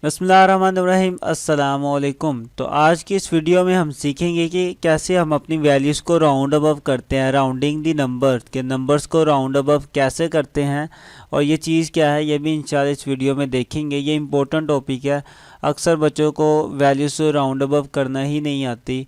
बिस्मिल्लाहिर्रहमानिर्रहीम अस्सलाम वालेकुम। तो आज की इस वीडियो में हम सीखेंगे कि कैसे हम अपनी वैल्यूज़ को राउंड अबव करते हैं, राउंडिंग दी नंबर के नंबर्स को राउंड अबव कैसे करते हैं और ये चीज़ क्या है ये भी इंशाल्लाह इस वीडियो में देखेंगे। ये इंपॉर्टेंट टॉपिक है। अक्सर बच्चों को वैल्यूज़ राउंड अबव करना ही नहीं आती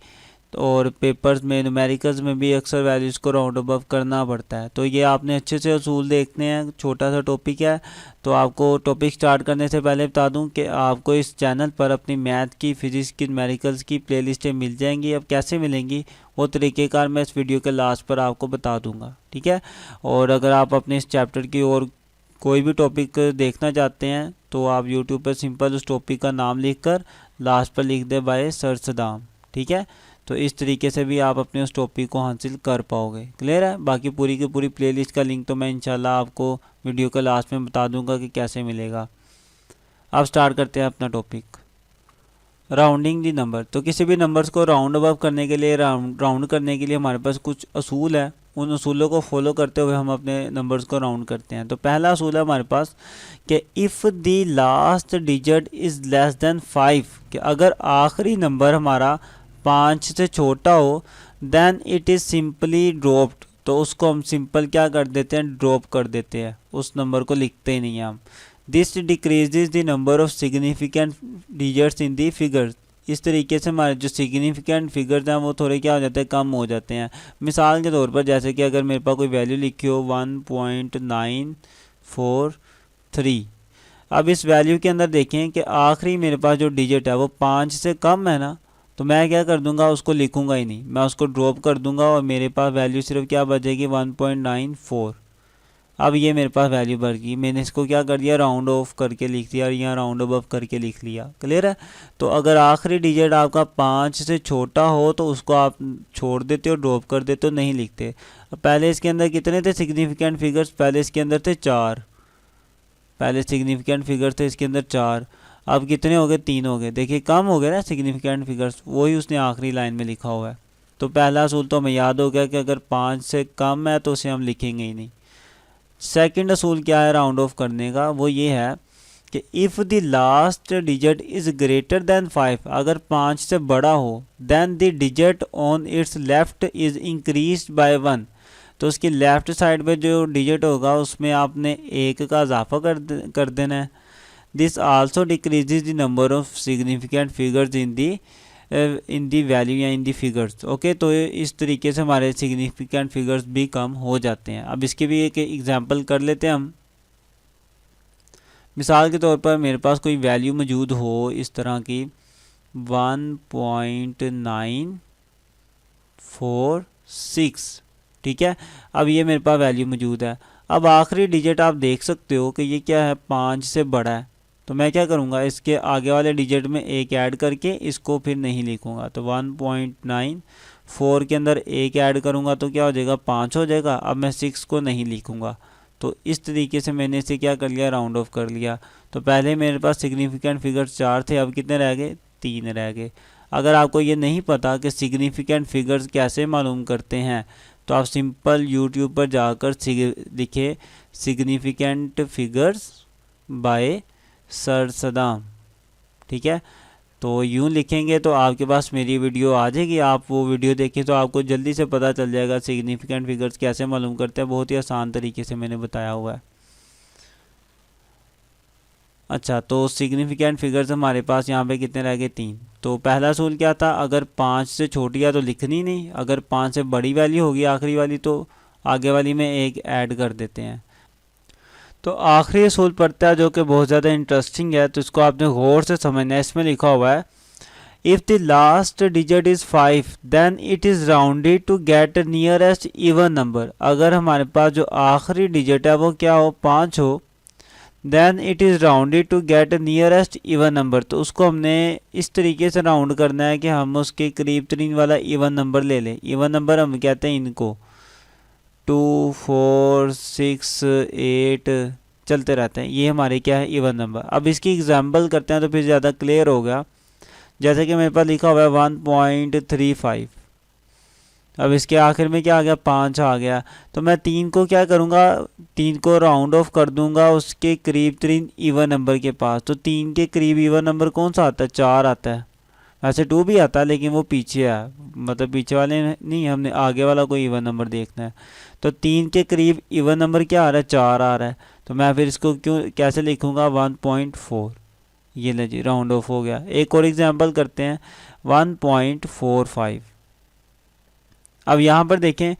और पेपर्स में न्यूमेरिकल्स में भी अक्सर वैल्यूज़ को राउंड अबव करना पड़ता है। तो ये आपने अच्छे से असूल देखने हैं। छोटा सा टॉपिक है। तो आपको टॉपिक स्टार्ट करने से पहले बता दूं कि आपको इस चैनल पर अपनी मैथ की, फिजिक्स की, न्यूमेरिकल्स की प्लेलिस्टें मिल जाएंगी। अब कैसे मिलेंगी वो तरीक़ेकार मैं इस वीडियो के लास्ट पर आपको बता दूंगा, ठीक है। और अगर आप अपने इस चैप्टर की और कोई भी टॉपिक देखना चाहते हैं तो आप यूट्यूब पर सिंपल उस टॉपिक का नाम लिख कर लास्ट पर लिख दें बाय सर सदाम, ठीक है। तो इस तरीके से भी आप अपने उस टॉपिक को हासिल कर पाओगे। क्लियर है। बाकी पूरी की पूरी प्लेलिस्ट का लिंक तो मैं इंशाल्लाह आपको वीडियो के लास्ट में बता दूंगा कि कैसे मिलेगा। अब स्टार्ट करते हैं अपना टॉपिक, राउंडिंग दी नंबर। तो किसी भी नंबर्स को राउंड अबव करने के लिए, राउंड करने के लिए हमारे पास कुछ असूल है। उन असूलों को फॉलो करते हुए हम अपने नंबर्स को राउंड करते हैं। तो पहला असूल है हमारे पास कि if the last digit is less than 5, कि अगर आखिरी नंबर हमारा 5 से छोटा हो then it is simply dropped. तो उसको हम सिंपल क्या कर देते हैं, ड्रॉप कर देते हैं, उस नंबर को लिखते ही नहीं हैं हम। This decreases the number of significant digits in the figures. इस तरीके से हमारे जो सिग्निफिकेंट फिगर्स हैं वो थोड़े क्या हो जाते हैं, कम हो जाते हैं। मिसाल के तौर पर जैसे कि अगर मेरे पास कोई वैल्यू लिखी हो 1.943, अब इस वैल्यू के अंदर देखें कि आखिरी मेरे पास जो डिजिट है वो 5 से कम है ना, तो मैं क्या कर दूंगा, उसको लिखूंगा ही नहीं, मैं उसको ड्रॉप कर दूंगा और मेरे पास वैल्यू सिर्फ क्या बचेगी 1.94। अब ये मेरे पास वैल्यू बढ़ गई, मैंने इसको क्या कर दिया, राउंड ऑफ करके लिख दिया और यहाँ राउंड अबव करके लिख लिया। क्लियर है। तो अगर आखिरी डिजिट आपका 5 से छोटा हो तो उसको आप छोड़ देते हो, ड्रॉप कर देते हो, नहीं लिखते। पहले इसके अंदर कितने थे सिग्निफिकेंट फिगर्स, पहले इसके अंदर थे 4, पहले सिग्निफिकेंट फिगर थे इसके अंदर 4, अब कितने हो गए, 3 हो गए। देखिए कम हो गए ना सिग्निफिकेंट फिगर्स, वही उसने आखिरी लाइन में लिखा हुआ है। तो पहला असूल तो हमें याद हो गया कि अगर 5 से कम है तो उसे हम लिखेंगे ही नहीं। सेकंड असूल क्या है राउंड ऑफ करने का, वो ये है कि if the last digit is greater than 5, अगर 5 से बड़ा हो, then the digit on its left is increased by 1। तो उसकी लेफ़्ट साइड पे जो डिजिट होगा उसमें आपने 1 का इजाफा कर देना है। This also decreases the number of significant figures in the value या इन दी फिगर्स। ओके, तो इस तरीके से हमारे सिग्निफिकेंट फिगर्स भी कम हो जाते हैं। अब इसकी भी एक एग्जांपल कर लेते हैं हम। मिसाल के तौर पर मेरे पास कोई वैल्यू मौजूद हो इस तरह की 1.946, ठीक है। अब ये मेरे पास वैल्यू मौजूद है। अब आखिरी डिजिट आप देख सकते हो कि ये क्या है, 5 से बड़ा है। तो मैं क्या करूँगा, इसके आगे वाले डिजिट में 1 ऐड करके इसको फिर नहीं लिखूँगा। तो 1.94 के अंदर 1 ऐड करूँगा तो क्या हो जाएगा, 5 हो जाएगा। अब मैं 6 को नहीं लिखूँगा। तो इस तरीके से मैंने इसे क्या कर लिया, राउंड ऑफ कर लिया। तो पहले मेरे पास सिग्निफिकेंट फिगर्स 4 थे, अब कितने रह गए, 3 रह गए। अगर आपको ये नहीं पता कि सिग्निफिकेंट फिगर्स कैसे मालूम करते हैं तो आप सिंपल यूट्यूब पर जाकर लिखे significant figures by sir Saddam, ठीक है। तो यूँ लिखेंगे तो आपके पास मेरी वीडियो आ जाएगी, आप वो वीडियो देखें तो आपको जल्दी से पता चल जाएगा सिग्निफिकेंट फिगर्स कैसे मालूम करते हैं। बहुत ही आसान तरीके से मैंने बताया हुआ है। अच्छा, तो सिग्निफिकेंट फिगर्स हमारे पास यहाँ पे कितने रह गए, 3। तो पहला असूल क्या था, अगर 5 से छोटी है तो लिखनी नहीं, अगर 5 से बड़ी वैल्यू होगी आखिरी वाली तो आगे वाली में 1 ऐड कर देते हैं। तो आखिरी असूल पढ़ता है जो कि बहुत ज़्यादा इंटरेस्टिंग है, तो इसको आपने गौर से समझना है। इसमें लिखा हुआ है if the last digit is 5 then it is rounded to get nearest even number. अगर हमारे पास जो आखिरी डिजिट है वो क्या हो, 5 हो, then it is rounded to get nearest even number. तो उसको हमने इस तरीके से राउंड करना है कि हम उसके करीब तरीन वाला इवन नंबर ले लें। इवन नंबर हम कहते हैं इनको 2, 4, 6, 8 चलते रहते हैं, ये हमारे क्या है, इवन नंबर। अब इसकी एग्जांपल करते हैं तो फिर ज़्यादा क्लियर होगा। जैसे कि मेरे पास लिखा हुआ है 1.35, अब इसके आखिर में क्या आ गया, 5 आ गया। तो मैं 3 को क्या करूँगा, 3 को राउंड ऑफ कर दूंगा उसके करीब तरीन इवन नंबर के पास। तो 3 के करीब इवन नंबर कौन सा आता है, 4 आता है। वैसे 2 भी आता है लेकिन वो पीछे है, मतलब पीछे वाले नहीं, हमने आगे वाला कोई इवन नंबर देखना है। तो 3 के करीब इवन नंबर क्या आ रहा है, 4 आ रहा है। तो मैं फिर इसको कैसे लिखूँगा, 1.4। ये ले जी, राउंड ऑफ हो गया। एक और एग्जांपल करते हैं, 1.45। अब यहाँ पर देखें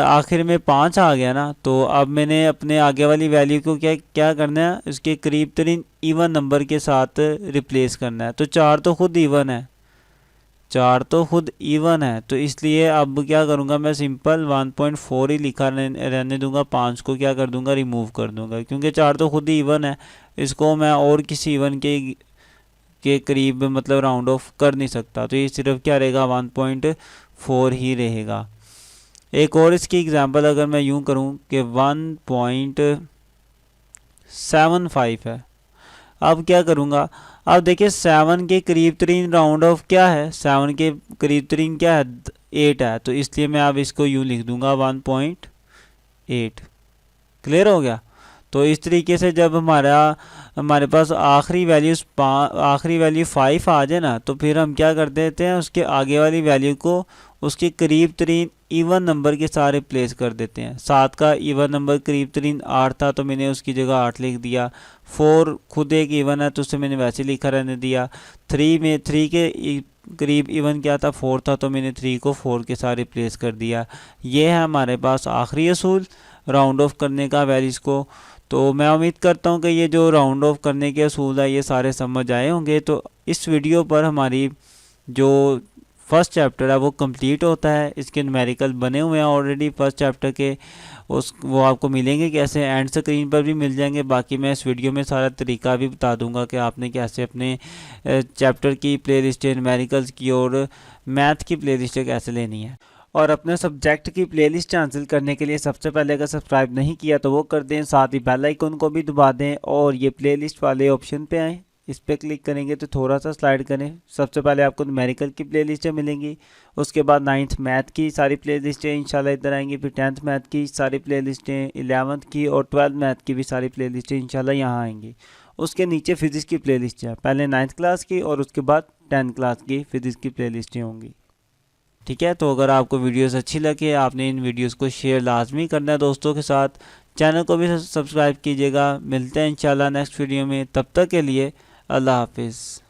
आखिर में 5 आ गया ना, तो अब मैंने अपने आगे वाली वैल्यू को क्या क्या करना है, उसके करीब तरीन इवन नंबर के साथ रिप्लेस करना है। तो 4 तो खुद इवन है, 4 तो खुद इवन है, तो इसलिए अब क्या करूँगा, मैं सिंपल 1.4 ही लिखा रहने दूंगा, 5 को क्या कर दूंगा, रिमूव कर दूंगा, क्योंकि 4 तो खुद ही इवन है। इसको मैं और किसी इवन के करीब मतलब राउंड ऑफ कर नहीं सकता, तो ये सिर्फ क्या रहेगा, 1.4 ही रहेगा। एक और इसकी एग्जांपल अगर मैं यूं करूं कि 1.75 है। अब क्या करूंगा, अब देखिए 7 के करीब तरीन राउंड ऑफ क्या है, 7 के करीब तरीन क्या है, 8 है। तो इसलिए मैं अब इसको यूं लिख दूंगा 1.8। क्लियर हो गया। तो इस तरीके से जब हमारे पास आखिरी वैल्यू 5 आ जाए ना, तो फिर हम क्या कर देते हैं, उसके आगे वाली वैल्यू को उसके करीब तरीन इवन नंबर के साथ रिप्लेस कर देते हैं। 7 का इवन नंबर करीब तरीन 8 था, तो मैंने उसकी जगह 8 लिख दिया। 4 खुद एक इवन है, तो उसे मैंने वैसे लिखा रहने दिया। 3 के करीब इवन क्या था, 4 था, तो मैंने 3 को 4 के साथ रिप्लेस कर दिया। ये है हमारे पास आखिरी असूल राउंड ऑफ करने का वैल्यूज़ को। तो मैं उम्मीद करता हूँ कि ये जो राउंड ऑफ करने के असूल है ये सारे समझ आए होंगे। तो इस वीडियो पर हमारी जो फर्स्ट चैप्टर है वो कंप्लीट होता है। इसके न्यूमेरिकल बने हुए हैं ऑलरेडी फर्स्ट चैप्टर के, वो आपको मिलेंगे कैसे, एंड स्क्रीन पर भी मिल जाएंगे। बाकी मैं इस वीडियो में सारा तरीका भी बता दूंगा कि आपने कैसे अपने चैप्टर की प्लेलिस्टें, न्यूमेरिकल्स की और मैथ की प्लेलिस्टें कैसे लेनी है। और अपने सब्जेक्ट की प्लेलिस्ट हासिल करने के लिए सबसे पहले अगर सब्सक्राइब नहीं किया तो वो कर दें, साथ ही बेल आइकन को भी दबा दें और ये प्लेलिस्ट वाले ऑप्शन पे आएँ, इस पर क्लिक करेंगे तो थोड़ा सा स्लाइड करें। सबसे पहले आपको न्यूमेरिकल की प्लेलिस्टें मिलेंगी, उसके बाद 9th मैथ की सारी प्लेलिस्टें इंशाल्लाह इधर आएंगी, फिर 10th मैथ की सारी प्लेलिस्टें, 11th की और 12th मैथ की भी सारी प्लेलिस्टें इंशाल्लाह यहाँ आएंगी। उसके नीचे फिज़िक्स की प्लेलिस्ट है, पहले 9th क्लास की और उसके बाद 10th क्लास की फिज़िक्स की प्लेलिस्टें होंगी। ठीक है, तो अगर आपको वीडियोस अच्छी लगे, आपने इन वीडियोस को शेयर लाजमी करना है दोस्तों के साथ। चैनल को भी सब्सक्राइब कीजिएगा। मिलते हैं इंशाल्लाह नेक्स्ट वीडियो में, तब तक के लिए अल्लाह हाफिज़।